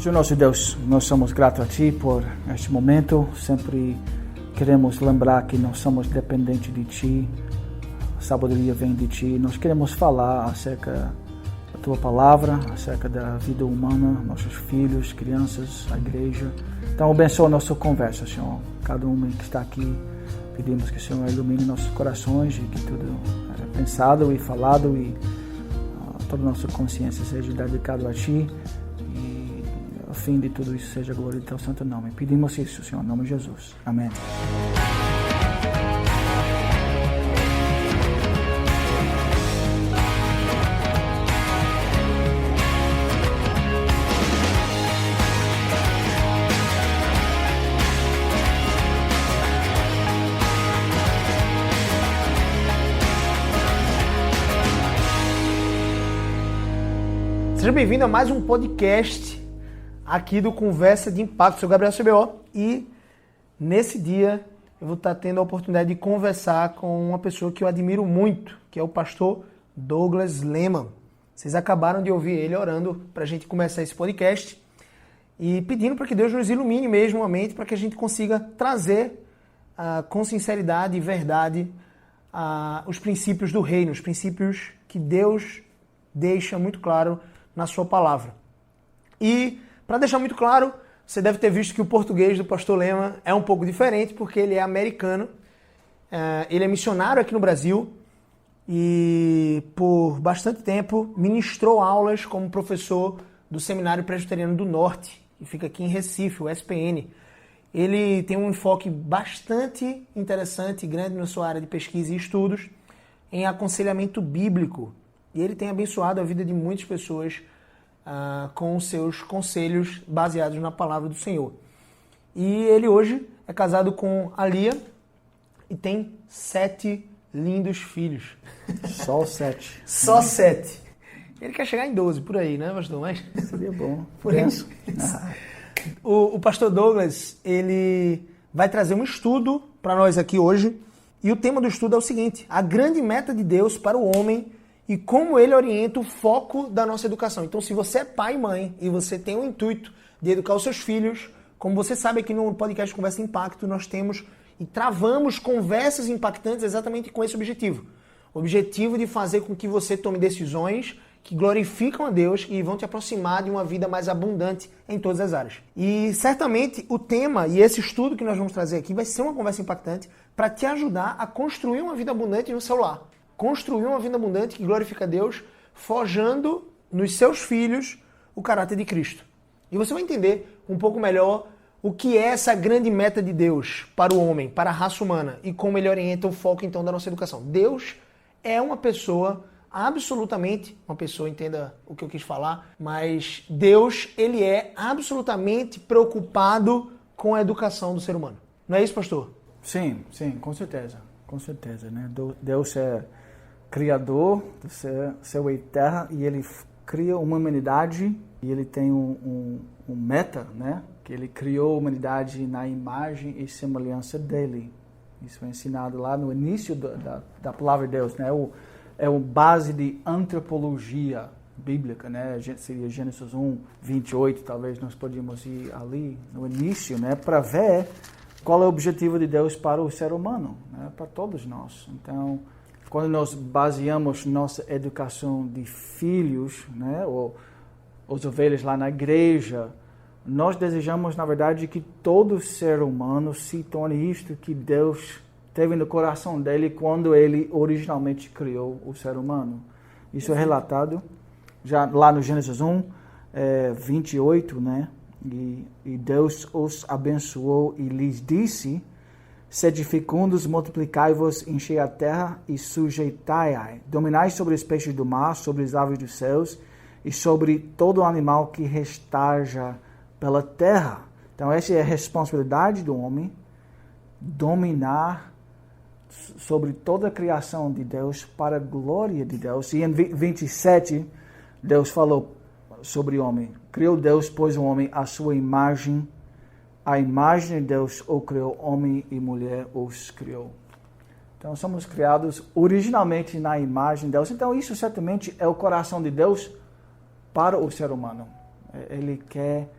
Senhor nosso Deus, nós somos gratos a Ti por este momento. Sempre queremos lembrar que nós somos dependentes de Ti. A sabedoria vem de Ti. Nós queremos falar acerca da Tua Palavra, acerca da vida humana, nossos filhos, crianças, a igreja. Então abençoa a nossa conversa, Senhor. Cada um que está aqui, pedimos que o Senhor ilumine nossos corações e que tudo é pensado e falado e toda a nossa consciência seja dedicado a Ti. Ao fim de tudo isso, seja a glória do Teu santo nome. Pedimos isso, Senhor, em nome de Jesus. Amém. Seja bem-vindo a mais um podcast aqui do Conversa de Impacto. Eu sou Gabriel CBO e nesse dia eu vou estar tendo a oportunidade de conversar com uma pessoa que eu admiro muito, que é o pastor Douglas Lehmann. Vocês acabaram de ouvir ele orando para a gente começar esse podcast e pedindo para que Deus nos ilumine mesmo a mente para que a gente consiga trazer com sinceridade e verdade os princípios do reino, os princípios que Deus deixa muito claro na sua palavra. E para deixar muito claro, você deve ter visto que o português do pastor Lehmann é um pouco diferente, porque ele é americano, ele é missionário aqui no Brasil e por bastante tempo ministrou aulas como professor do Seminário Presbiteriano do Norte, que fica aqui em Recife, o SPN. Ele tem um enfoque bastante interessante e grande na sua área de pesquisa e estudos em aconselhamento bíblico. E ele tem abençoado a vida de muitas pessoas com os seus conselhos baseados na palavra do Senhor. E ele hoje é casado com a Lia e tem 7 lindos filhos. Só 7. Só 7. Ele quer chegar em 12 por aí, né, pastor? Mas seria bom. Por isso. O pastor Douglas, ele vai trazer um estudo para nós aqui hoje. E o tema do estudo é o seguinte: a grande meta de Deus para o homem e como ele orienta o foco da nossa educação. Então, se você é pai e mãe e você tem o intuito de educar os seus filhos, como você sabe, aqui no podcast Conversa Impacto, nós temos e travamos conversas impactantes exatamente com esse objetivo. O objetivo de fazer com que você tome decisões que glorificam a Deus e vão te aproximar de uma vida mais abundante em todas as áreas. E certamente o tema e esse estudo que nós vamos trazer aqui vai ser uma conversa impactante para te ajudar a construir uma vida abundante no seu lar. Construir uma vida abundante que glorifica a Deus, forjando nos seus filhos o caráter de Cristo. E você vai entender um pouco melhor o que é essa grande meta de Deus para o homem, para a raça humana, e como ele orienta o foco, então, da nossa educação. Deus é uma pessoa, absolutamente, uma pessoa, entenda o que eu quis falar, mas Deus, ele é absolutamente preocupado com a educação do ser humano. Não é isso, pastor? Sim, com certeza. Com certeza, né? Deus é Criador do céu e terra, e ele cria uma humanidade e ele tem um meta, né? Que ele criou a humanidade na imagem e semelhança dele. Isso é ensinado lá no início da palavra de Deus, né? É o base de antropologia bíblica, né? Seria Gênesis 1, 28, talvez nós podíamos ir ali no início, né? Para ver qual é o objetivo de Deus para o ser humano, né? Para todos nós. Então, quando nós baseamos nossa educação de filhos, né, ou as ovelhas lá na igreja, nós desejamos, na verdade, que todo ser humano se torne isto que Deus teve no coração dele quando ele originalmente criou o ser humano. Isso é relatado já lá no Gênesis 1, 28, né? E Deus os abençoou e lhes disse: sede fecundos, multiplicai-vos, enchei a terra e sujeitai-a. Dominai sobre os peixes do mar, sobre as aves dos céus e sobre todo animal que restaja pela terra. Então essa é a responsabilidade do homem, dominar sobre toda a criação de Deus para a glória de Deus. E em 27, Deus falou sobre o homem. Criou Deus, pois, o homem à sua imagem. A imagem de Deus o criou, homem e mulher os criou. Então, somos criados originalmente na imagem de Deus. Então, isso certamente é o coração de Deus para o ser humano. Ele quer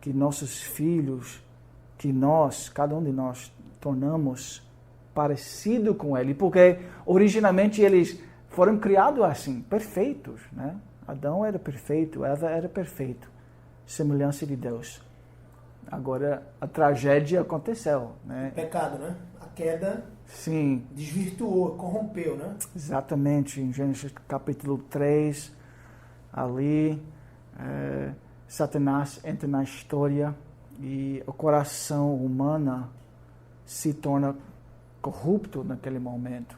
que nossos filhos, que nós, cada um de nós, tornamos parecido com ele, porque originalmente eles foram criados assim, perfeitos, né? Adão era perfeito, Eva era perfeito, semelhança de Deus. Agora a tragédia aconteceu, né? O pecado, né? A queda, sim, desvirtuou, corrompeu, né? Exatamente, em Gênesis capítulo 3, ali Satanás entra na história e o coração humano se torna corrupto naquele momento.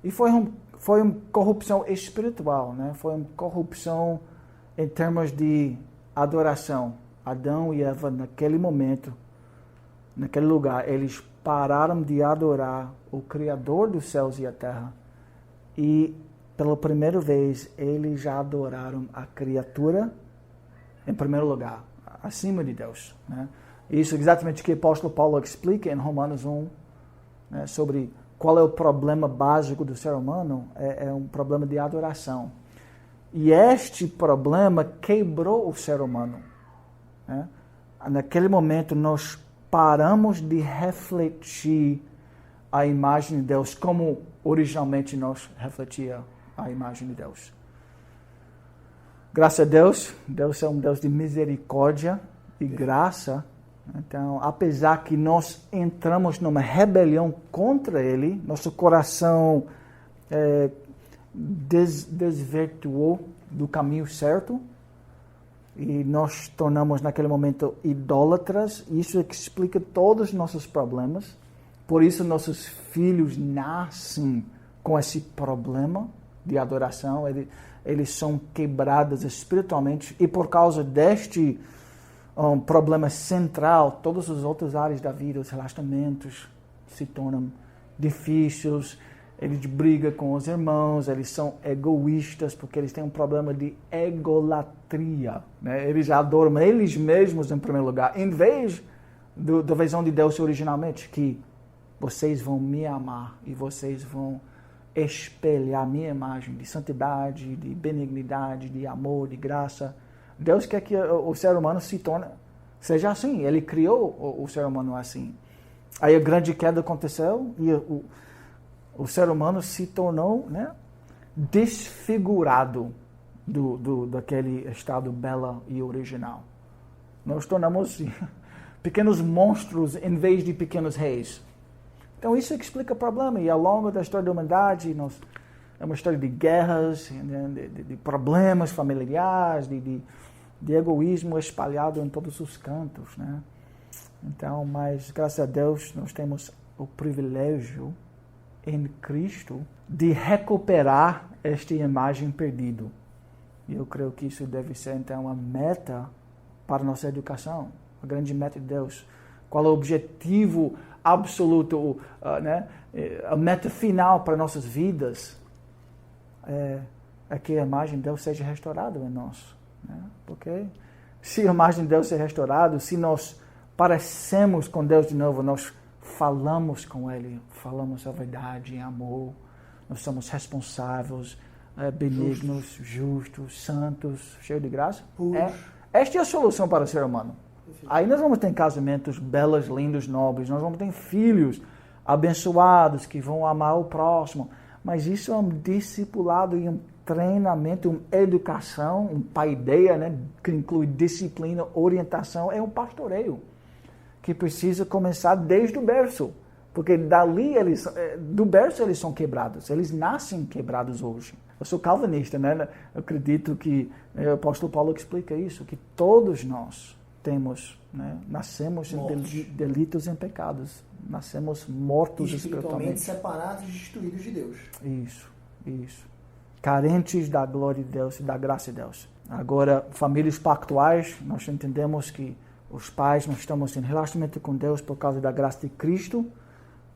E foi uma corrupção espiritual, né? Foi uma corrupção em termos de adoração. Adão e Eva, naquele momento, naquele lugar, eles pararam de adorar o Criador dos céus e a terra. E, pela primeira vez, eles já adoraram a criatura em primeiro lugar, acima de Deus, né? Isso é exatamente o que o apóstolo Paulo explica em Romanos 1, né, sobre qual é o problema básico do ser humano. É um problema de adoração. E este problema quebrou o ser humano, né? Naquele momento, nós paramos de refletir a imagem de Deus como originalmente nós refletia a imagem de Deus. Graças a Deus, Deus é um Deus de misericórdia e graça. Então, apesar que nós entramos numa rebelião contra Ele, nosso coração desvirtuou do caminho certo e nós tornamos naquele momento idólatras. Isso explica todos os nossos problemas. Por isso nossos filhos nascem com esse problema de adoração. Eles são quebrados espiritualmente e por causa deste problema central, todas as outras áreas da vida, os relacionamentos se tornam difíceis, eles brigam com os irmãos, eles são egoístas porque eles têm um problema de egolatria, né? Eles adoram eles mesmos em primeiro lugar, em vez da visão de Deus originalmente, que vocês vão me amar e vocês vão espelhar a minha imagem de santidade, de benignidade, de amor, de graça. Deus quer que o ser humano seja assim. Ele criou o ser humano assim. Aí a grande queda aconteceu e o ser humano se tornou, né, desfigurado daquele estado belo e original. Nós tornamos pequenos monstros em vez de pequenos reis. Então isso explica o problema. E ao longo da história da humanidade, é uma história de guerras, de problemas familiares, de egoísmo espalhado em todos os cantos, né? Então, mas graças a Deus nós temos o privilégio em Cristo de recuperar esta imagem perdida. E eu creio que isso deve ser então uma meta para a nossa educação, a grande meta de Deus. Qual é o objetivo absoluto, né? A meta final para nossas vidas é que a imagem de Deus seja restaurada em nós. Porque se a imagem de Deus é restaurada, se nós parecemos com Deus de novo, nós falamos com Ele, falamos a verdade em amor, nós somos responsáveis, benignos, justos, santos, cheios de graça. Esta é a solução para o ser humano. Aí nós vamos ter casamentos belos, lindos, nobres, nós vamos ter filhos abençoados que vão amar o próximo, mas isso é um discipulado e um treinamento, uma educação, um paideia, né, que inclui disciplina, orientação, é um pastoreio que precisa começar desde o berço, porque dali do berço eles são quebrados, eles nascem quebrados hoje. Eu sou calvinista, né? Eu acredito que o apóstolo Paulo explica isso, que todos nós temos, né, nascemos em delitos e pecados, nascemos mortos espiritualmente, separados e destruídos de Deus. Isso. Carentes da glória de Deus e da graça de Deus. Agora, famílias pactuais, nós entendemos que os pais, nós estamos em relacionamento com Deus por causa da graça de Cristo,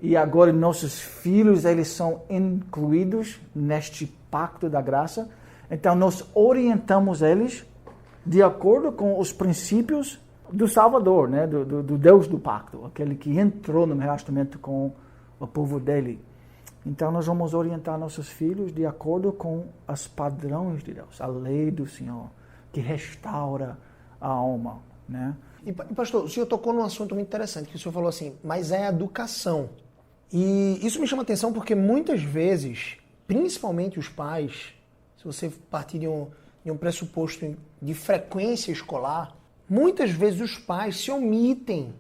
e agora nossos filhos, eles são incluídos neste pacto da graça. Então, nós orientamos eles de acordo com os princípios do Salvador, né? do Deus do pacto, aquele que entrou no relacionamento com o povo dele. Então, nós vamos orientar nossos filhos de acordo com os padrões de Deus, a lei do Senhor, que restaura a alma, né? E pastor, o senhor tocou num assunto muito interessante, que o senhor falou assim, mas é a educação. E isso me chama atenção porque muitas vezes, principalmente os pais, se você partir de um pressuposto de frequência escolar, muitas vezes os pais se omitem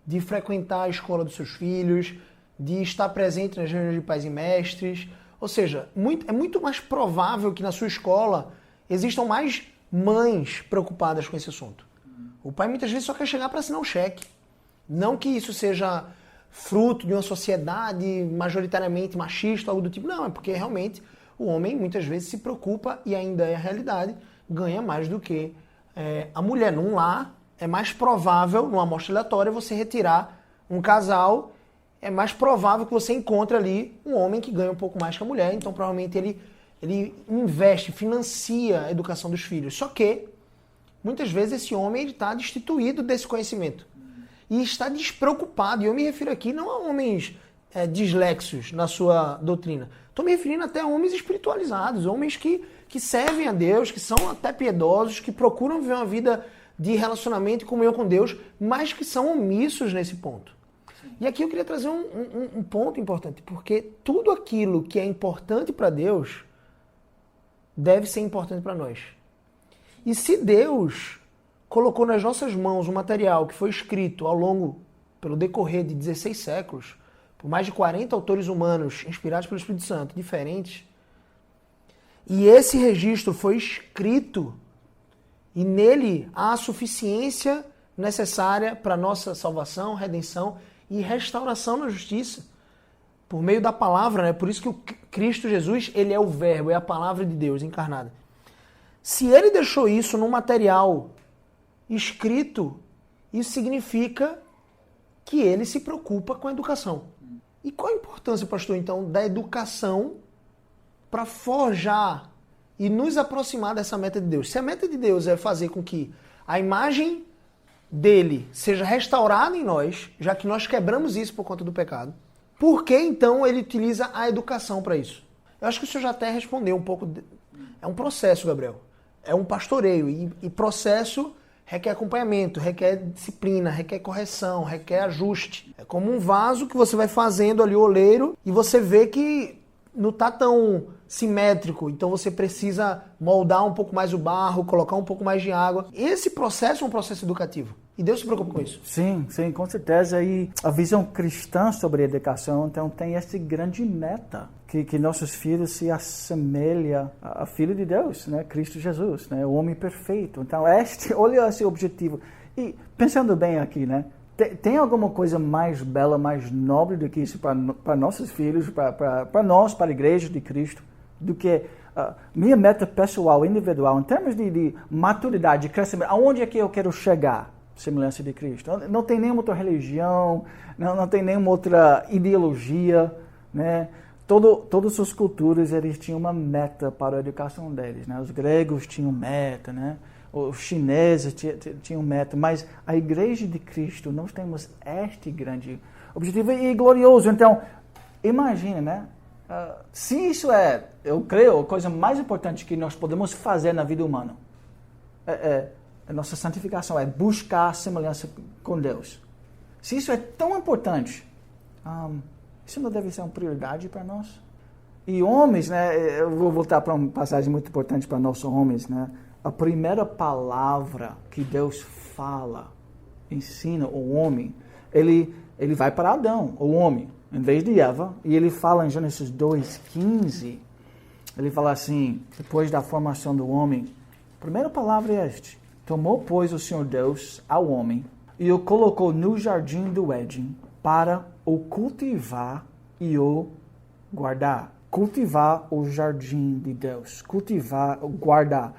de frequentar a escola dos seus filhos, de estar presente nas reuniões de pais e mestres. Ou seja, é muito mais provável que na sua escola existam mais mães preocupadas com esse assunto. O pai muitas vezes só quer chegar para assinar um cheque. Não que isso seja fruto de uma sociedade majoritariamente machista, algo do tipo. Não, é porque realmente o homem muitas vezes se preocupa, e ainda é a realidade, ganha mais do que a mulher. Num lar, é mais provável, numa amostra aleatória, você retirar um casal, é mais provável que você encontre ali um homem que ganha um pouco mais que a mulher, então provavelmente ele investe, financia a educação dos filhos. Só que, muitas vezes, esse homem está destituído desse conhecimento. E está despreocupado. E eu me refiro aqui não a homens dislexos na sua doutrina. Estou me referindo até a homens espiritualizados, homens que servem a Deus, que são até piedosos, que procuram viver uma vida de relacionamento e comunhão com Deus, mas que são omissos nesse ponto. E aqui eu queria trazer um ponto importante, porque tudo aquilo que é importante para Deus deve ser importante para nós. E se Deus colocou nas nossas mãos um material que foi escrito pelo decorrer de 16 séculos, por mais de 40 autores humanos inspirados pelo Espírito Santo, diferentes, e esse registro foi escrito, e nele há a suficiência necessária para a nossa salvação, redenção e restauração na justiça, por meio da palavra, né? Por isso que o Cristo Jesus, ele é o Verbo, é a palavra de Deus encarnada. Se ele deixou isso num material escrito, isso significa que ele se preocupa com a educação. E qual a importância, pastor, então, da educação para forjar e nos aproximar dessa meta de Deus? Se a meta de Deus é fazer com que a imagem dele seja restaurada em nós, já que nós quebramos isso por conta do pecado, por que então ele utiliza a educação para isso? Eu acho que o senhor já até respondeu um pouco. É um processo, Gabriel. É um pastoreio. E processo requer acompanhamento, requer disciplina, requer correção, requer ajuste. É como um vaso que você vai fazendo ali o oleiro e você vê que não está tão simétrico, então você precisa moldar um pouco mais o barro, colocar um pouco mais de água. Esse processo é um processo educativo. E Deus se preocupa com isso. Sim, com certeza. E a visão cristã sobre a educação, então, tem essa grande meta, que nossos filhos se assemelhem a Filho de Deus, né? Cristo Jesus, né? O homem perfeito. Então, olha esse objetivo. E pensando bem aqui, né? Tem alguma coisa mais bela, mais nobre do que isso para nossos filhos, para nós, para a igreja de Cristo, do que minha meta pessoal, individual, em termos de maturidade, de crescimento, aonde é que eu quero chegar? Semelhança de Cristo. Não tem nenhuma outra religião, não tem nenhuma outra ideologia, né? Todas as culturas, eles tinham uma meta para a educação deles, né? Os gregos tinham meta, né? Os chineses tinham meta, mas a igreja de Cristo, nós temos este grande objetivo e glorioso. Então, imagine, né? Se isso eu creio, a coisa mais importante que nós podemos fazer na vida humana, a nossa santificação, é buscar a semelhança com Deus. Se isso é tão importante, isso não deve ser uma prioridade para nós? E homens, né? Eu vou voltar para uma passagem muito importante para nós homens, né? A primeira palavra que Deus fala, ensina o homem, ele vai para Adão, o homem, em vez de Eva, e ele fala em Gênesis 2:15, ele fala assim, depois da formação do homem, a primeira palavra é este: tomou, pois, o Senhor Deus ao homem e o colocou no jardim do Éden para o cultivar e o guardar. Cultivar o jardim de Deus, cultivar, guardar.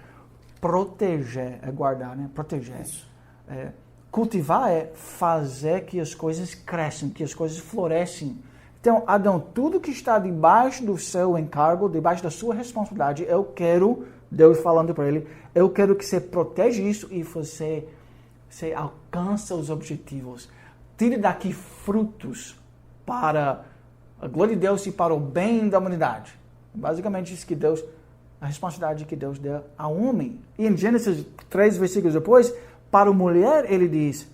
Proteger é guardar, né? Proteger. Cultivar é fazer que as coisas cresçam, que as coisas florescem. Então, Adão, tudo que está debaixo do seu encargo, debaixo da sua responsabilidade, eu quero, Deus falando para ele, eu quero que você proteja isso e você alcança os objetivos. Tire daqui frutos para a glória de Deus e para o bem da humanidade. Basicamente, isso que Deus, a responsabilidade que Deus deu ao homem. E em Gênesis 3 versículos depois, Para a mulher, ele diz,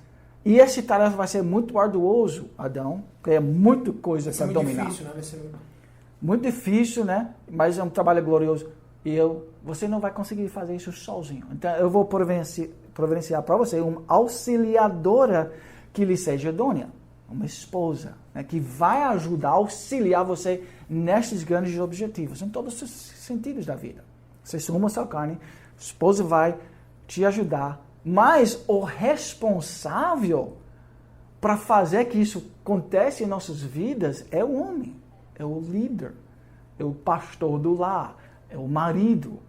e essa tarefa vai ser muito arduoso, Adão, porque é muita coisa para dominar. Difícil, né? Vai ser muito difícil, né? Mas é um trabalho glorioso. E você não vai conseguir fazer isso sozinho. Então, eu vou providenciar para você uma auxiliadora que lhe seja idônea. Uma esposa, né? Que vai ajudar, auxiliar você nestes grandes objetivos, em todos os sentidos da vida. Você são uma só carne, a esposa vai te ajudar, mas o responsável para fazer que isso aconteça em nossas vidas é o homem, é o líder, é o pastor do lar, é o marido.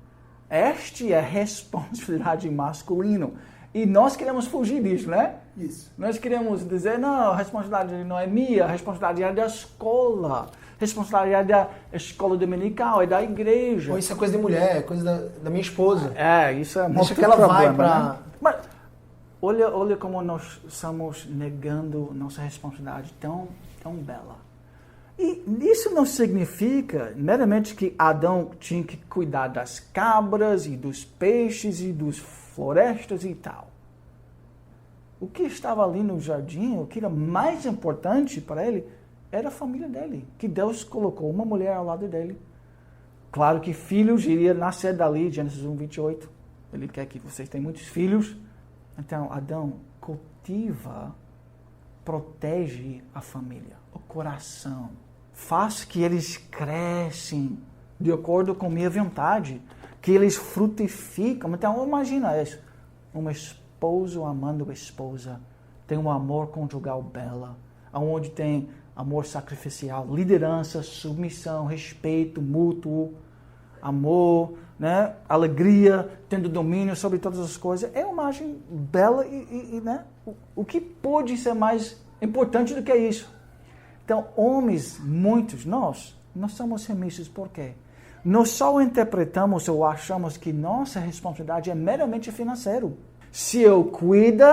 Este é a responsabilidade masculina. E nós queremos fugir disso, né? Isso. Nós queremos dizer, não, a responsabilidade não é minha, a responsabilidade é da escola. A responsabilidade é da escola dominical, é da igreja. Ou isso é coisa de mulher, é coisa da minha esposa. Isso é muito Deixa que ela problema, vai para... né? Mas olha como nós estamos negando nossa responsabilidade tão bela. E isso não significa meramente que Adão tinha que cuidar das cabras e dos peixes e dos florestas e tal. O que estava ali no jardim, o que era mais importante para ele, era a família dele, que Deus colocou uma mulher ao lado dele. Claro que filhos iriam nascer dali, Gênesis 1:28. Ele quer que vocês tenham muitos filhos. Então, Adão cultiva, protege a família, o coração. Faz que eles crescem de acordo com a minha vontade, que eles frutificam. Então, imagina isso. Um esposo amando a esposa, tem um amor conjugal bela, onde tem amor sacrificial, liderança, submissão, respeito mútuo, amor, né? Alegria, tendo domínio sobre todas as coisas. É uma imagem bela e né? O que pode ser mais importante do que isso? Então, homens, muitos, nós somos remissos. Por quê? Nós só interpretamos ou achamos que nossa responsabilidade é meramente financeira. Se eu cuido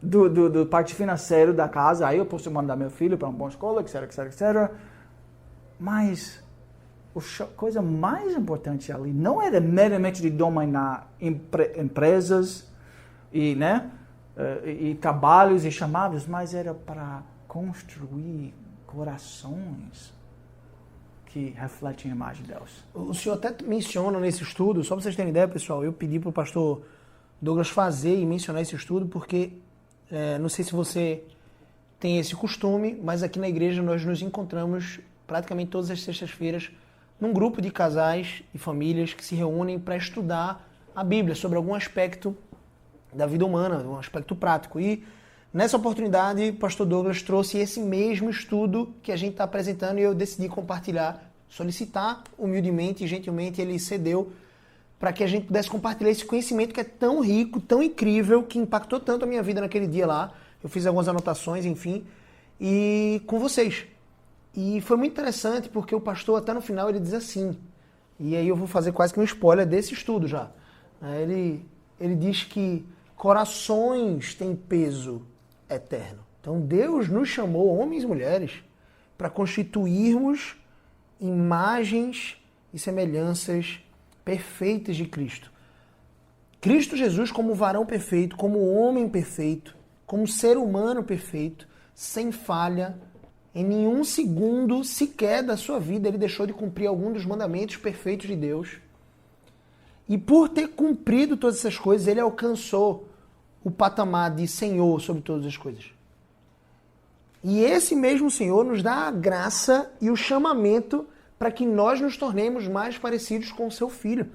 do parte financeira da casa, aí eu posso mandar meu filho para uma boa escola, etc, etc, etc. Mas a coisa mais importante ali não era meramente de dominar empresas e, né, e trabalhos e chamados, mas era para construir corações que refletem a imagem de Deus. O senhor até menciona nesse estudo, só para vocês terem ideia, pessoal, eu pedi para o pastor Douglas fazer e mencionar esse estudo, porque não sei se você tem esse costume, mas aqui na igreja nós nos encontramos praticamente todas as sextas-feiras num grupo de casais e famílias que se reúnem para estudar a Bíblia sobre algum aspecto da vida humana, um aspecto prático. E nessa oportunidade, o pastor Douglas trouxe esse mesmo estudo que a gente está apresentando e eu decidi compartilhar, solicitar humildemente e gentilmente, ele cedeu para que a gente pudesse compartilhar esse conhecimento que é tão rico, tão incrível, que impactou tanto a minha vida naquele dia lá. Eu fiz algumas anotações, enfim, e com vocês. E foi muito interessante porque o pastor, até no final, ele diz assim, e aí eu vou fazer quase que um spoiler desse estudo já. Ele diz que corações têm peso eterno. Então Deus nos chamou, homens e mulheres, para constituirmos imagens e semelhanças perfeitas de Cristo. Cristo Jesus como varão perfeito, como homem perfeito, como ser humano perfeito, sem falha, em nenhum segundo sequer da sua vida ele deixou de cumprir algum dos mandamentos perfeitos de Deus. E por ter cumprido todas essas coisas, ele alcançou o patamar de Senhor sobre todas as coisas. E esse mesmo Senhor nos dá a graça e o chamamento para que nós nos tornemos mais parecidos com o seu Filho.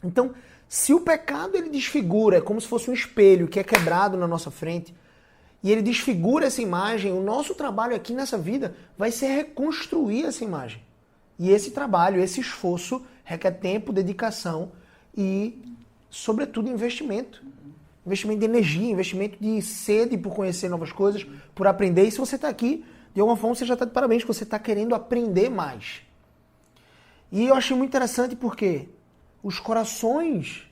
Então, se o pecado ele desfigura, é como se fosse um espelho que é quebrado na nossa frente, e ele desfigura essa imagem, o nosso trabalho aqui nessa vida vai ser reconstruir essa imagem. E esse trabalho, esse esforço, requer tempo, dedicação e, sobretudo, investimento. Investimento de energia, investimento de sede por conhecer novas coisas, por aprender. E se você está aqui, de alguma forma você já está de parabéns, que você está querendo aprender mais. E eu achei muito interessante porque os corações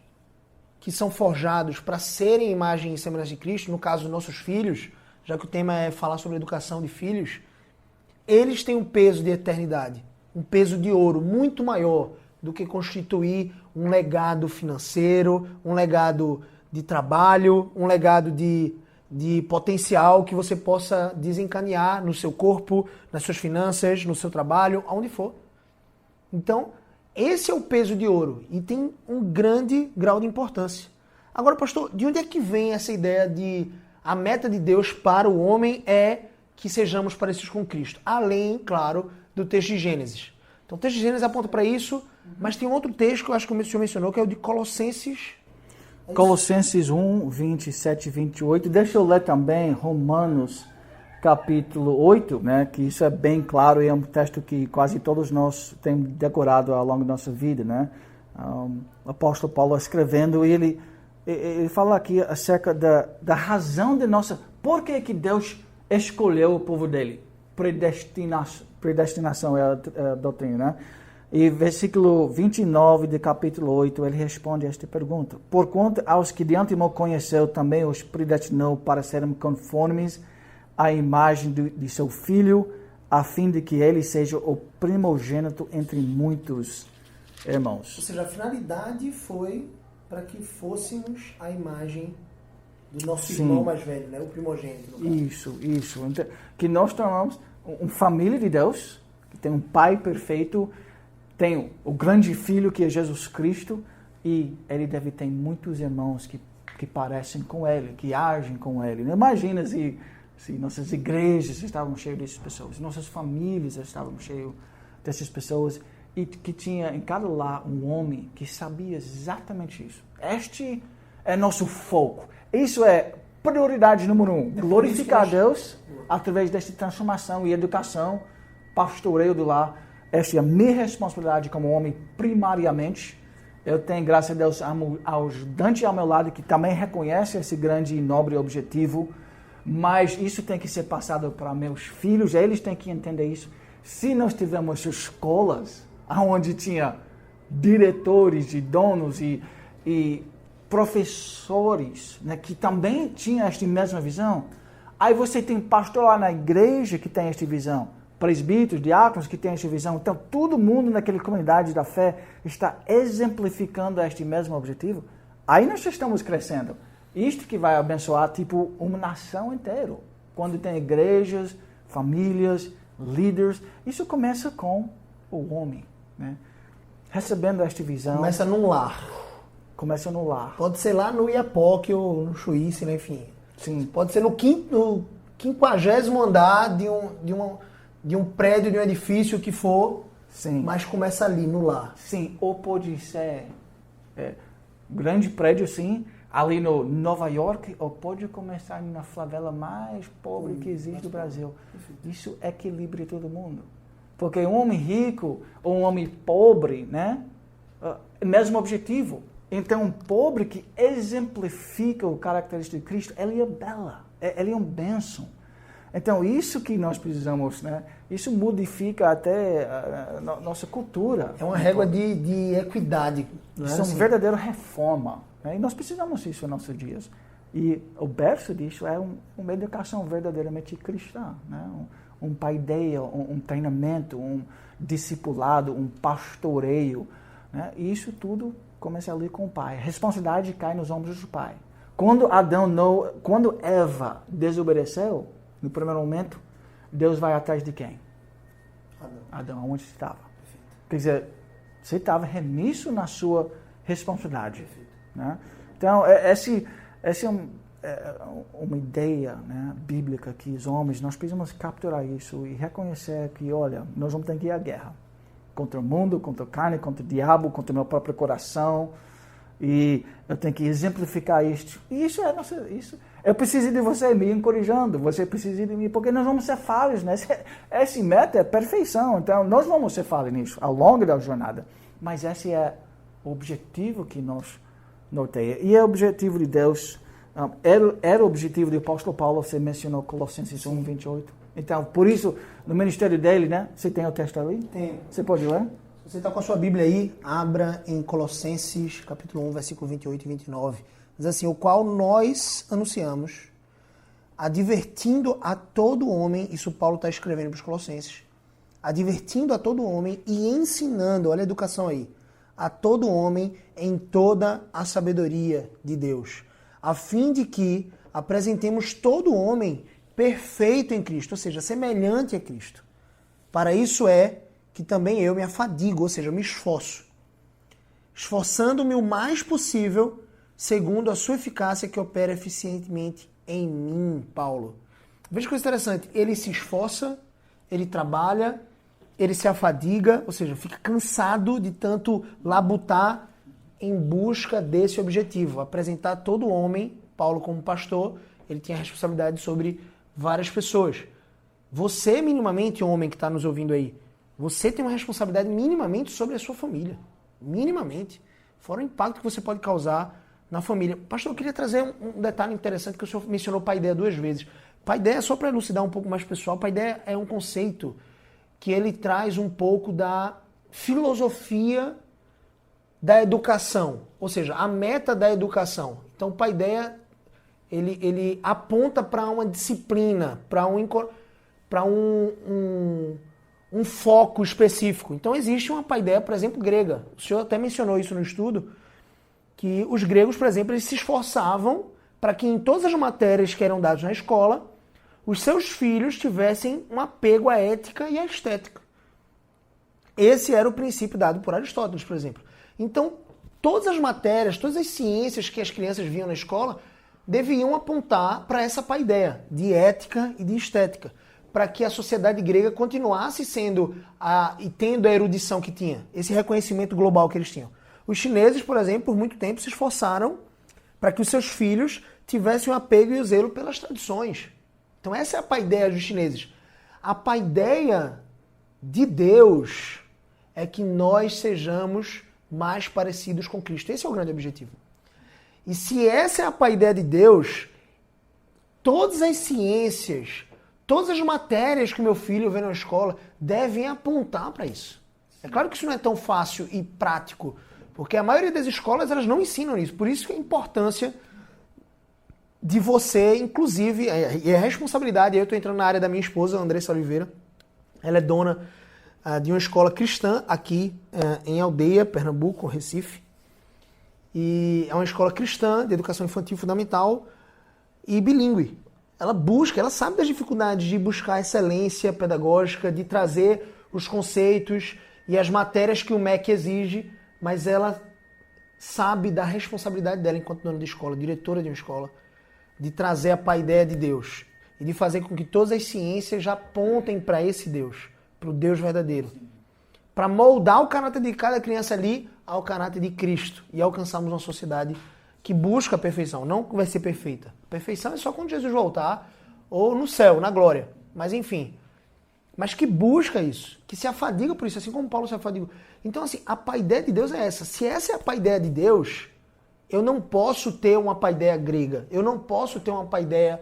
que são forjados para serem imagem e semelhança de Cristo, no caso dos nossos filhos, já que o tema é falar sobre educação de filhos, eles têm um peso de eternidade, um peso de ouro muito maior do que constituir um legado financeiro, um legado de trabalho, um legado de potencial que você possa desencadear no seu corpo, nas suas finanças, no seu trabalho, aonde for. Então, esse é o peso de ouro e tem um grande grau de importância. Agora, pastor, de onde é que vem essa ideia de a meta de Deus para o homem é que sejamos parecidos com Cristo? Além, claro, do texto de Gênesis. Então, o texto de Gênesis aponta para isso, mas tem um outro texto que eu acho que o senhor mencionou, que é o de Colossenses. Colossenses 1, 27 e 28. Deixa eu ler também Romanos capítulo 8, né, que isso é bem claro e é um texto que quase todos nós temos decorado ao longo da nossa vida, né? O apóstolo Paulo escrevendo, e ele fala aqui acerca da razão de nossa... Por que Deus escolheu o povo dele? Predestinação é a doutrina, né? E versículo 29 de capítulo 8, ele responde a esta pergunta. Porquanto aos que de antemão conheceu, também os predestinou para serem conformes à imagem de seu Filho, a fim de que ele seja o primogênito entre muitos irmãos. Ou seja, a finalidade foi para que fôssemos a imagem do nosso irmão mais velho, né? O primogênito. Isso. Então, que nós tornamos uma família de Deus, que tem um pai perfeito, tem o grande filho que é Jesus Cristo, e ele deve ter muitos irmãos que parecem com ele, que agem com ele. Imagina se nossas igrejas estavam cheias dessas pessoas, nossas famílias estavam cheias dessas pessoas, e que tinha em cada lar um homem que sabia exatamente isso. Este é nosso foco. Isso é prioridade número 1. Glorificar a Deus através desta transformação e educação, pastoreio do lar. Esta é a minha responsabilidade como homem primariamente. Eu tenho, graças a Deus, um ajudante ao meu lado que também reconhece esse grande e nobre objetivo, mas isso tem que ser passado para meus filhos, eles têm que entender isso. Se nós tivermos escolas onde tinha diretores e donos e professores, né, que também tinham esta mesma visão, aí você tem pastor lá na igreja que tem esta visão, presbíteros, diáconos que têm esta visão. Então, todo mundo naquela comunidade da fé está exemplificando este mesmo objetivo. Aí nós estamos crescendo. Isto que vai abençoar, tipo, uma nação inteira. Quando tem igrejas, famílias, líderes, isso começa com o homem, né? Recebendo esta visão. Começa num lar. Começa no lar. Pode ser lá no Iapoque ou no Chuíce, né? Enfim. Sim. Pode ser no 50º andar de um prédio, de um edifício que for, sim, mas começa ali, no lar. Sim, ou pode ser grande prédio, sim, ali no Nova York, ou pode começar na favela mais pobre que existe no Brasil. Isso equilibra todo mundo. Porque um homem rico ou um homem pobre, né, mesmo objetivo. Então, um pobre que exemplifica o característico de Cristo, ele é bela, ele é um bênção. Então, isso que nós precisamos, né? Isso modifica até a nossa cultura. É uma régua de equidade. Isso é uma verdadeira reforma, né? E nós precisamos disso nos nossos dias. E o berço disso é uma educação verdadeiramente cristã, né? Um paideia, um treinamento, um discipulado, um pastoreio, né? E isso tudo começa ali com o pai. A responsabilidade cai nos ombros do pai. Quando Eva desobedeceu, no primeiro momento, Deus vai atrás de quem? Adão, onde você estava? Quer dizer, você estava remisso na sua responsabilidade. Né? Então, essa é uma ideia, né, bíblica que os homens, nós precisamos capturar isso e reconhecer que, olha, nós vamos ter que ir à guerra. Contra o mundo, contra a carne, contra o diabo, contra o meu próprio coração. E eu tenho que exemplificar isto. E isso é nossa... Eu preciso de você me encorajando, você precisa de mim, porque nós vamos ser falhos, né? Esse meta é perfeição, então nós vamos ser falhos nisso ao longo da jornada. Mas esse é o objetivo que nós norteia. E é o objetivo de Deus, era o objetivo do apóstolo Paulo, você mencionou Colossenses 1, 28. Então, por isso, no ministério dele, né? Você tem o texto ali? Tem. Você pode ler? Se você está com a sua Bíblia aí, abra em Colossenses, capítulo 1, versículo 28 e 29. Diz assim: o qual nós anunciamos, advertindo a todo homem, isso Paulo está escrevendo para os Colossenses, advertindo a todo homem e ensinando, olha a educação aí, a todo homem em toda a sabedoria de Deus, a fim de que apresentemos todo homem perfeito em Cristo, ou seja, semelhante a Cristo. Para isso é que também eu me afadigo, ou seja, me esforço, esforçando-me o mais possível segundo a sua eficácia que opera eficientemente em mim, Paulo. Veja que coisa interessante, ele se esforça, ele trabalha, ele se afadiga, ou seja, fica cansado de tanto labutar em busca desse objetivo, apresentar todo homem. Paulo, como pastor, ele tinha responsabilidade sobre várias pessoas. Você, minimamente, homem que está nos ouvindo aí, você tem uma responsabilidade minimamente sobre a sua família. Minimamente. Fora o impacto que você pode causar na família. Pastor, eu queria trazer um detalhe interessante que o senhor mencionou paideia 2 vezes. Paideia, só para elucidar um pouco mais pessoal, paideia é um conceito que ele traz um pouco da filosofia da educação, ou seja, a meta da educação. Então, o paideia, ele aponta para uma disciplina, para um foco específico. Então, existe uma paideia, por exemplo, grega. O senhor até mencionou isso no estudo, que os gregos, por exemplo, eles se esforçavam para que em todas as matérias que eram dadas na escola, os seus filhos tivessem um apego à ética e à estética. Esse era o princípio dado por Aristóteles, por exemplo. Então, todas as matérias, todas as ciências que as crianças viam na escola deviam apontar para essa paideia de ética e de estética, para que a sociedade grega continuasse sendo e tendo a erudição que tinha, esse reconhecimento global que eles tinham. Os chineses, por exemplo, por muito tempo se esforçaram para que os seus filhos tivessem o apego e o zelo pelas tradições. Então essa é a paideia dos chineses. A paideia de Deus é que nós sejamos mais parecidos com Cristo. Esse é o grande objetivo. E se essa é a paideia de Deus, todas as ciências, todas as matérias que meu filho vê na escola devem apontar para isso. É claro que isso não é tão fácil e prático, porque a maioria das escolas elas não ensinam isso. Por isso que a importância de você, inclusive, e a responsabilidade, eu estou entrando na área da minha esposa, Andressa Oliveira, ela é dona de uma escola cristã aqui em Aldeia, Pernambuco, Recife, e é uma escola cristã de educação infantil fundamental e bilíngue. Ela sabe das dificuldades de buscar excelência pedagógica, de trazer os conceitos e as matérias que o MEC exige, mas ela sabe da responsabilidade dela enquanto dona de escola, diretora de uma escola, de trazer a paideia de Deus e de fazer com que todas as ciências já apontem para esse Deus, para o Deus verdadeiro, para moldar o caráter de cada criança ali ao caráter de Cristo e alcançarmos uma sociedade que busca a perfeição, não vai ser perfeita. A perfeição é só quando Jesus voltar ou no céu, na glória, mas enfim, mas que busca isso, que se afadiga por isso, assim como Paulo se afadigou. Então assim, a paideia de Deus é essa. Se essa é a paideia de Deus, eu não posso ter uma paideia grega, eu não posso ter uma paideia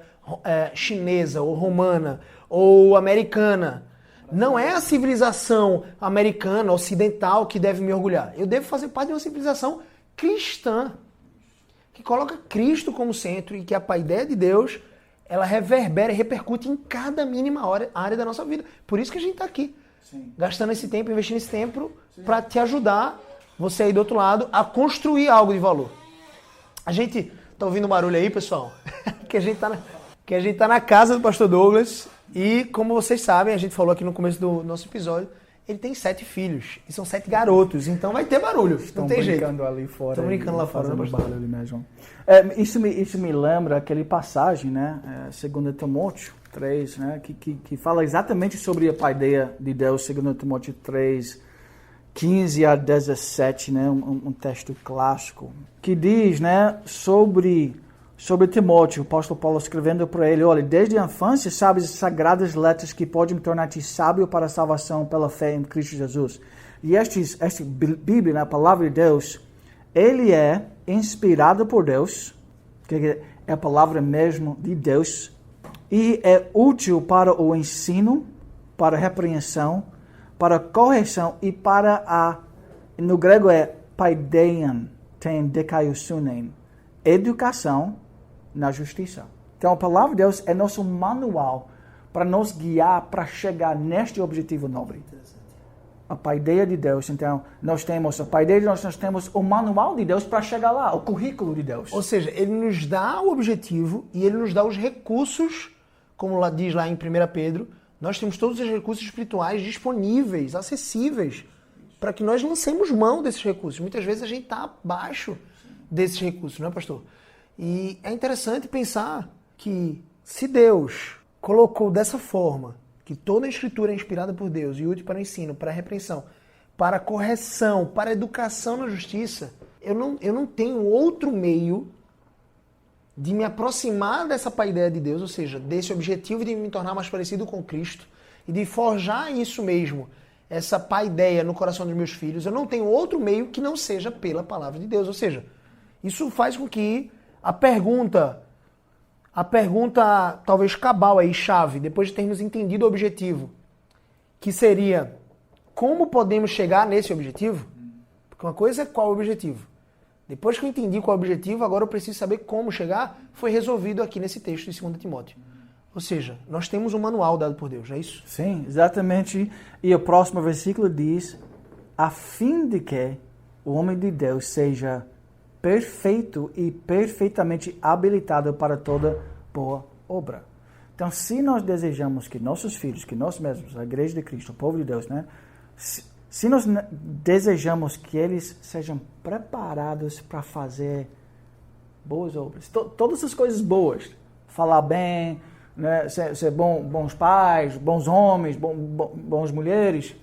chinesa, ou romana, ou americana. Não é a civilização americana, ocidental, que deve me orgulhar. Eu devo fazer parte de uma civilização cristã, que coloca Cristo como centro e que a paideia de Deus, ela reverbera e repercute em cada mínima área da nossa vida. Por isso que a gente está aqui, sim, gastando esse tempo, investindo esse tempo para te ajudar, você aí do outro lado, a construir algo de valor. A gente tá ouvindo um barulho aí, pessoal? que a gente tá na casa do pastor Douglas e, como vocês sabem, a gente falou aqui no começo do nosso episódio, ele tem 7 filhos e são 7 garotos, então vai ter barulho, Estão não tem jeito. Estão brincando ali fora. Estão brincando lá fora, fazendo barulho ali mesmo. Isso me lembra aquele passagem, né? 2 Timóteo 3, né? Que fala exatamente sobre a paideia de Deus, 2 Timóteo 3, 15 a 17, né? Um texto clássico, que diz, né, sobre Timóteo, o apóstolo Paulo escrevendo para ele: olha, desde a infância sabes as sagradas letras que podem tornar-te sábio para a salvação pela fé em Cristo Jesus. E esta Bíblia, né, a palavra de Deus, ele é inspirado por Deus, que é a palavra mesmo de Deus, e é útil para o ensino, para a repreensão, para a correção e para no grego é paideian, tem dekaiusunen, educação na justiça. Então a palavra de Deus é nosso manual para nos guiar para chegar neste objetivo nobre. a paideia de Deus. Então, nós temos a paideia de Deus, nós temos o manual de Deus para chegar lá, o currículo de Deus. Ou seja, ele nos dá o objetivo e ele nos dá os recursos, como diz lá em 1 Pedro, nós temos todos os recursos espirituais disponíveis, acessíveis, para que nós lancemos mão desses recursos. Muitas vezes a gente está abaixo desses recursos, não é, pastor? E é interessante pensar que se Deus colocou dessa forma, que toda a Escritura é inspirada por Deus e útil para o ensino, para a repreensão, para a correção, para a educação na justiça, eu não tenho outro meio de me aproximar dessa paideia de Deus, ou seja, desse objetivo de me tornar mais parecido com Cristo e de forjar isso mesmo, essa paideia no coração dos meus filhos. Eu não tenho outro meio que não seja pela palavra de Deus. Ou seja, isso faz com que a pergunta talvez cabal aí, chave, depois de termos entendido o objetivo, que seria como podemos chegar nesse objetivo? Porque uma coisa é qual é o objetivo. Depois que eu entendi qual é o objetivo, agora eu preciso saber como chegar, foi resolvido aqui nesse texto de 2 Timóteo. Ou seja, nós temos um manual dado por Deus, não é isso? Sim, exatamente. E o próximo versículo diz, a fim de que o homem de Deus seja perfeito e perfeitamente habilitado para toda boa obra. Então, se nós desejamos que nossos filhos, que nós mesmos, a Igreja de Cristo, o povo de Deus, né? Se nós desejamos que eles sejam preparados para fazer boas obras, todas as coisas boas, falar bem, né? ser bons pais, bons homens, bons mulheres,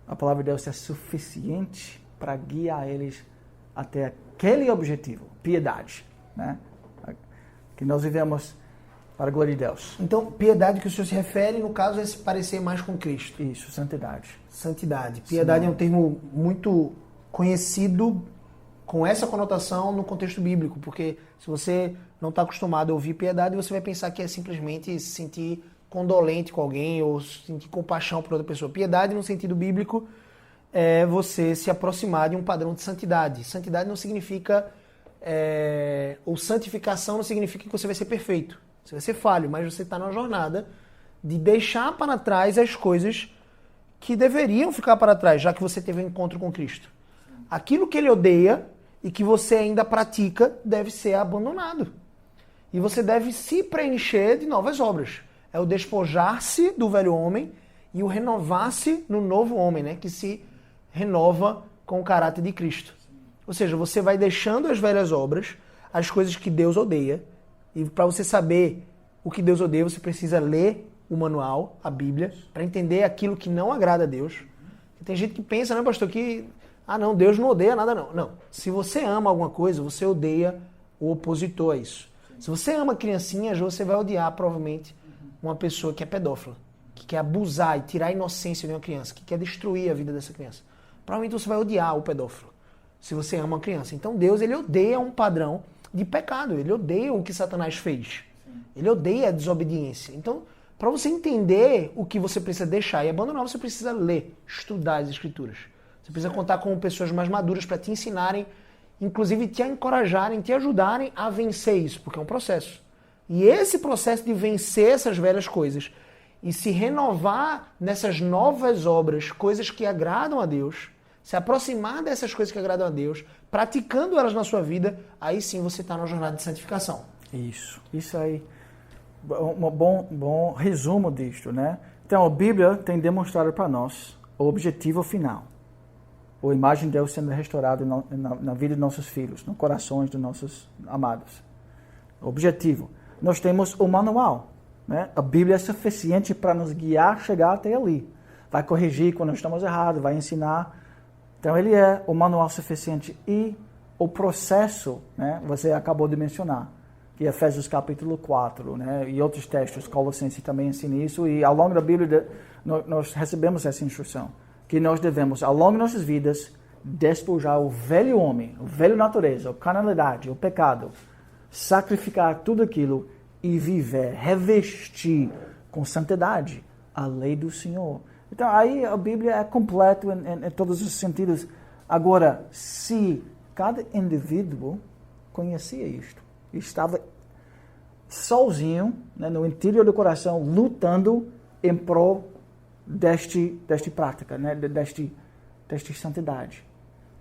a palavra de Deus é suficiente para guiar eles até aquele objetivo, piedade, né? Que nós vivemos para a glória de Deus. Então, piedade que o senhor se refere, no caso, é se parecer mais com Cristo. Isso, santidade. Santidade. Piedade é um termo muito conhecido com essa conotação no contexto bíblico, porque se você não está acostumado a ouvir piedade, você vai pensar que é simplesmente se sentir condolente com alguém ou sentir compaixão por outra pessoa. Piedade, no sentido bíblico, é você se aproximar de um padrão de santidade. Santidade não significa... ou santificação não significa que você vai ser perfeito. Você vai ser falho, mas você está na jornada de deixar para trás as coisas que deveriam ficar para trás, já que você teve um encontro com Cristo. Aquilo que ele odeia e que você ainda pratica deve ser abandonado. E você deve se preencher de novas obras. É o despojar-se do velho homem e o renovar-se no novo homem, né? Que se renova com o caráter de Cristo. Ou seja, você vai deixando as velhas obras, as coisas que Deus odeia. E para você saber o que Deus odeia, você precisa ler o manual, a Bíblia, para entender aquilo que não agrada a Deus. E tem gente que pensa, né, pastor, que não, Deus não odeia nada, não. Não. Se você ama alguma coisa, você odeia o opositor a isso. Se você ama criancinhas, você vai odiar, provavelmente, uma pessoa que é pedófila, que quer abusar e tirar a inocência de uma criança, que quer destruir a vida dessa criança. Provavelmente você vai odiar o pedófilo, se você ama uma criança. Então Deus, ele odeia um padrão de pecado. Ele odeia o que Satanás fez. Ele odeia a desobediência. Então, para você entender o que você precisa deixar e abandonar, você precisa ler, estudar as Escrituras. Você precisa contar com pessoas mais maduras para te ensinarem, inclusive te encorajarem, te ajudarem a vencer isso, porque é um processo. E esse processo de vencer essas velhas coisas e se renovar nessas novas obras, coisas que agradam a Deus, se aproximar dessas coisas que agradam a Deus, praticando elas na sua vida, aí sim você está na jornada de santificação. Isso aí. Um bom resumo disto, né? Então, a Bíblia tem demonstrado para nós o objetivo final. A imagem de Deus sendo restaurada na vida de nossos filhos, no corações dos nossos amados. O objetivo. Nós temos o manual, né? A Bíblia é suficiente para nos guiar a chegar até ali. Vai corrigir quando estamos errados, vai ensinar. Então, ele é o manual suficiente. E o processo, né? Você acabou de mencionar. Que Efésios capítulo 4, né? E outros textos, Colossenses também ensina isso. E ao longo da Bíblia, nós recebemos essa instrução. Que nós devemos, ao longo de nossas vidas, despojar o velho homem, o velho natureza, a carnalidade, o pecado. Sacrificar tudo aquilo e viver, revestir com santidade a lei do Senhor. Então, aí a Bíblia é completa em todos os sentidos. Agora, se cada indivíduo conhecia isto, estava sozinho, né, no interior do coração, lutando em prol deste prática, né? deste santidade,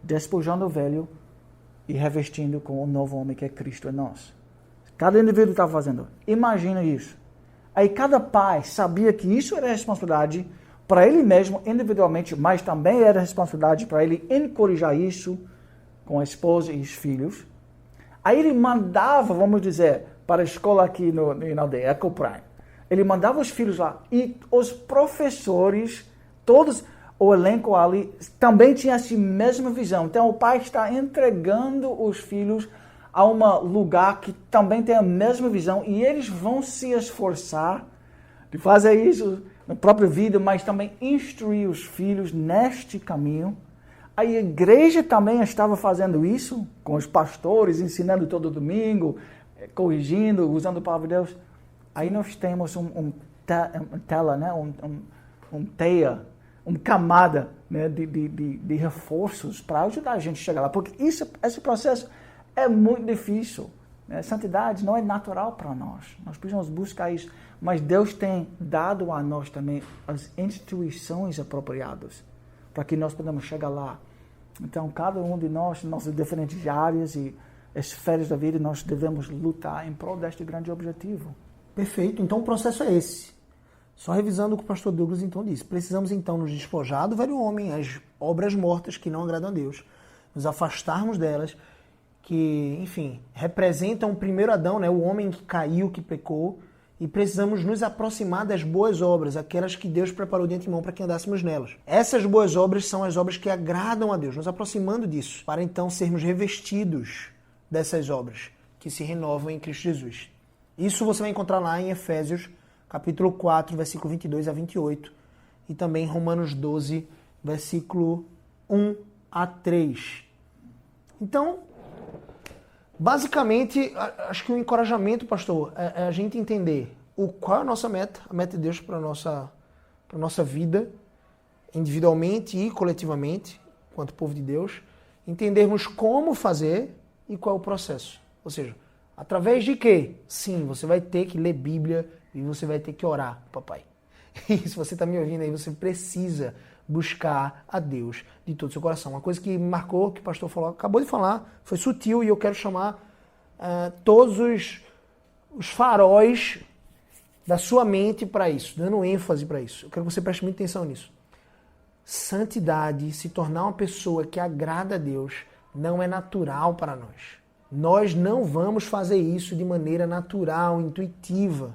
despojando o velho e revestindo com o novo homem que é Cristo em nós. Cada indivíduo está fazendo. Imagina isso. Aí cada pai sabia que isso era responsabilidade para ele mesmo, individualmente, mas também era responsabilidade para ele encorajar isso com a esposa e os filhos. Aí ele mandava, vamos dizer, para a escola aqui na aldeia, Eco Prime. Ele mandava os filhos lá. E os professores, todos, o elenco ali, também tinha essa mesma visão. Então o pai está entregando os filhos a um lugar que também tem a mesma visão. E eles vão se esforçar de fazer isso na própria vida, mas também instruir os filhos neste caminho. A igreja também estava fazendo isso, com os pastores, ensinando todo domingo, corrigindo, usando a palavra de Deus. Aí nós temos tela, né? Teia, uma camada, né? de reforços para ajudar a gente a chegar lá. Porque esse processo é muito difícil. Né? Santidade não é natural para nós. Nós precisamos buscar isso. Mas Deus tem dado a nós também as instituições apropriadas para que nós podemos chegar lá. Então, cada um de nós, nossas diferentes áreas e esferas da vida, nós devemos lutar em prol deste grande objetivo. Perfeito. Então, o processo é esse. Só revisando o que o pastor Douglas então disse. Precisamos então nos despojar do velho homem, as obras mortas que não agradam a Deus, nos afastarmos delas, que, enfim, representam o primeiro Adão, né? O homem que caiu, que pecou, e precisamos nos aproximar das boas obras, aquelas que Deus preparou de antemão para que andássemos nelas. Essas boas obras são as obras que agradam a Deus, nos aproximando disso, para então sermos revestidos dessas obras que se renovam em Cristo Jesus. Isso você vai encontrar lá em Efésios, capítulo 4, versículo 22 a 28, e também em Romanos 12, versículo 1 a 3. Então, basicamente, acho que o encorajamento, pastor, é a gente entender qual é a nossa meta, a meta de Deus para a nossa vida, individualmente e coletivamente, enquanto povo de Deus, entendermos como fazer e qual é o processo. Ou seja, através de quê? Sim, você vai ter que ler Bíblia e você vai ter que orar, papai. E se você está me ouvindo aí, você precisa buscar a Deus de todo o seu coração. Uma coisa que me marcou, que o pastor falou, acabou de falar, foi sutil e eu quero chamar todos os faróis da sua mente para isso, dando ênfase para isso. Eu quero que você preste muita atenção nisso. Santidade, se tornar uma pessoa que agrada a Deus, não é natural para nós. Nós não vamos fazer isso de maneira natural, intuitiva.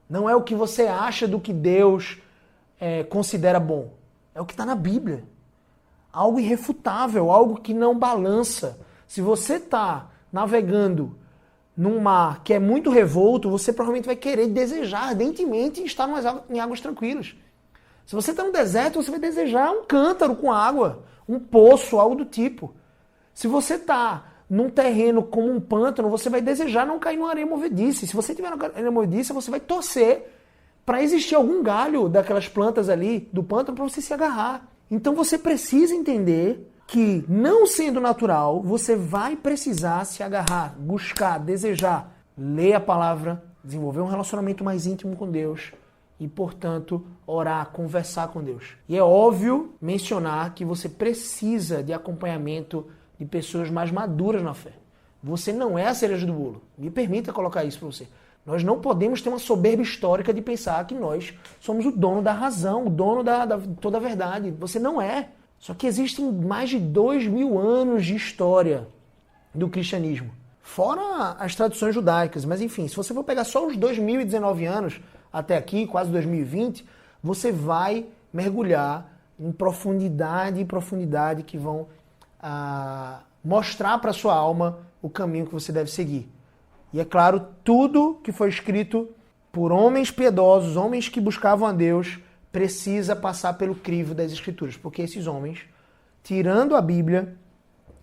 Não é o que você acha do que Deus considera bom. É o que está na Bíblia. Algo irrefutável, algo que não balança. Se você está navegando num mar que é muito revolto, você provavelmente vai querer desejar ardentemente estar em águas tranquilas. Se você está no deserto, você vai desejar um cântaro com água, um poço, algo do tipo. Se você está num terreno como um pântano, você vai desejar não cair numa areia movediça. Se você estiver numa areia movediça, você vai torcer para existir algum galho daquelas plantas ali do pântano para você se agarrar. Então você precisa entender que, não sendo natural, você vai precisar se agarrar, buscar, desejar, ler a palavra, desenvolver um relacionamento mais íntimo com Deus e, portanto, orar, conversar com Deus. E é óbvio mencionar que você precisa de acompanhamento de pessoas mais maduras na fé. Você não é a cereja do bolo. Me permita colocar isso para você. Nós não podemos ter uma soberba histórica de pensar que nós somos o dono da razão, o dono de toda a verdade. Você não é. Só que existem mais de 2000 anos de história do cristianismo. Fora as tradições judaicas. Mas enfim, se você for pegar só os 2019 anos até aqui, quase 2020, você vai mergulhar em profundidade e profundidade que vão mostrar para sua alma o caminho que você deve seguir. E é claro, tudo que foi escrito por homens piedosos, homens que buscavam a Deus, precisa passar pelo crivo das Escrituras. Porque esses homens, tirando a Bíblia,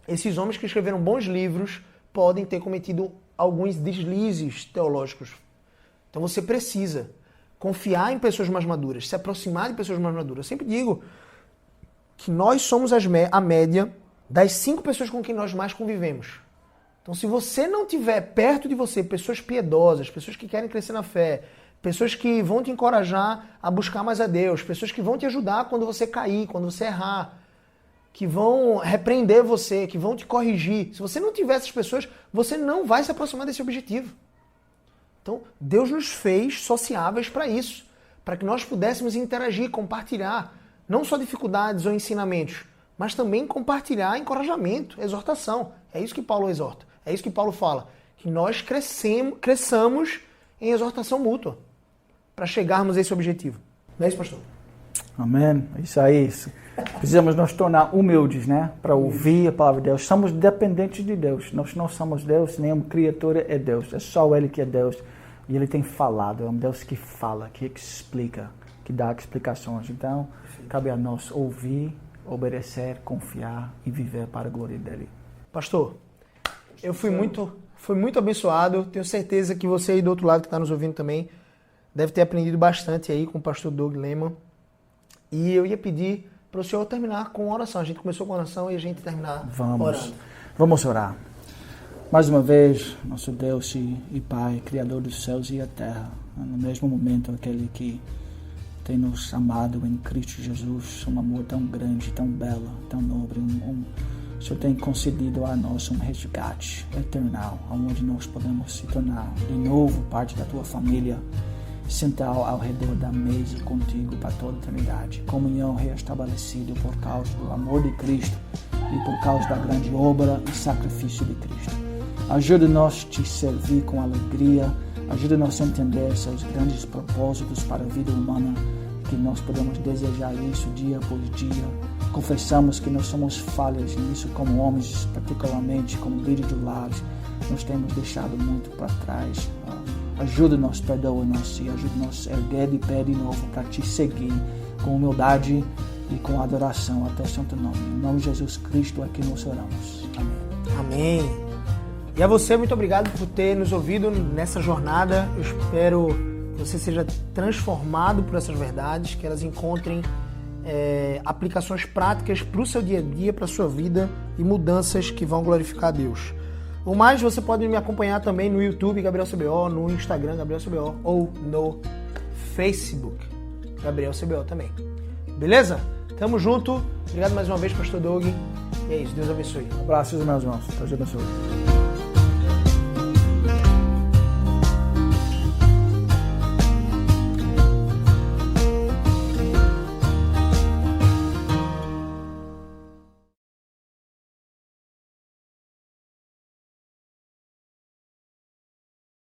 esses homens que escreveram bons livros, podem ter cometido alguns deslizes teológicos. Então você precisa confiar em pessoas mais maduras, se aproximar de pessoas mais maduras. Eu sempre digo que nós somos a média das 5 pessoas com quem nós mais convivemos. Então, se você não tiver perto de você pessoas piedosas, pessoas que querem crescer na fé, pessoas que vão te encorajar a buscar mais a Deus, pessoas que vão te ajudar quando você cair, quando você errar, que vão repreender você, que vão te corrigir. Se você não tiver essas pessoas, você não vai se aproximar desse objetivo. Então, Deus nos fez sociáveis para isso, para que nós pudéssemos interagir, compartilhar, não só dificuldades ou ensinamentos, mas também compartilhar encorajamento, exortação. É isso que Paulo exorta, é isso que Paulo fala, que nós cresçamos em exortação mútua, para chegarmos a esse objetivo. Não é isso, pastor? Amém. Isso aí. Precisamos nos tornar humildes, né? Para ouvir a palavra de Deus. Somos dependentes de Deus. Nós não somos Deus, nenhuma criatura é Deus. É só Ele que é Deus. E Ele tem falado. É um Deus que fala, que explica, que dá explicações. Então, cabe a nós ouvir, obedecer, confiar e viver para a glória dEle. Pastor, eu fui muito abençoado. Tenho certeza que você aí do outro lado que está nos ouvindo também deve ter aprendido bastante aí com o pastor Doug Lehman. E eu ia pedir para o senhor terminar com oração. A gente começou com oração e a gente terminar orando. Vamos orar. Mais uma vez, nosso Deus e Pai, Criador dos céus e a terra, no mesmo momento, aquele que tem nos amado em Cristo Jesus, um amor tão grande, tão belo, tão nobre. O Senhor tem concedido a nós um resgate eternal, onde nós podemos se tornar de novo parte da tua família, sentar ao redor da mesa contigo para toda a eternidade. Comunhão reestabelecida por causa do amor de Cristo e por causa da grande obra e sacrifício de Cristo. Ajuda-nos a te servir com alegria, ajuda-nos a entender seus grandes propósitos para a vida humana, que nós podemos desejar isso dia após dia. Confessamos que nós somos falhas nisso como homens, particularmente como líderes de lares. Nós temos deixado muito para trás. Ajuda-nos, perdoa-nos e ajuda-nos a erguer de pé de novo para te seguir com humildade e com adoração até o santo nome. Em nome de Jesus Cristo é que nós oramos. Amém. Amém. E a você, muito obrigado por ter nos ouvido nessa jornada. Eu espero que você seja transformado por essas verdades, que elas encontrem aplicações práticas para o seu dia a dia, para a sua vida e mudanças que vão glorificar a Deus. Ou mais, você pode me acompanhar também no YouTube, Gabriel CBO, no Instagram, Gabriel CBO, ou no Facebook, Gabriel CBO também. Beleza? Tamo junto. Obrigado mais uma vez, pastor Doug. E é isso. Deus abençoe. Abraços, meus irmãos. Deus abençoe.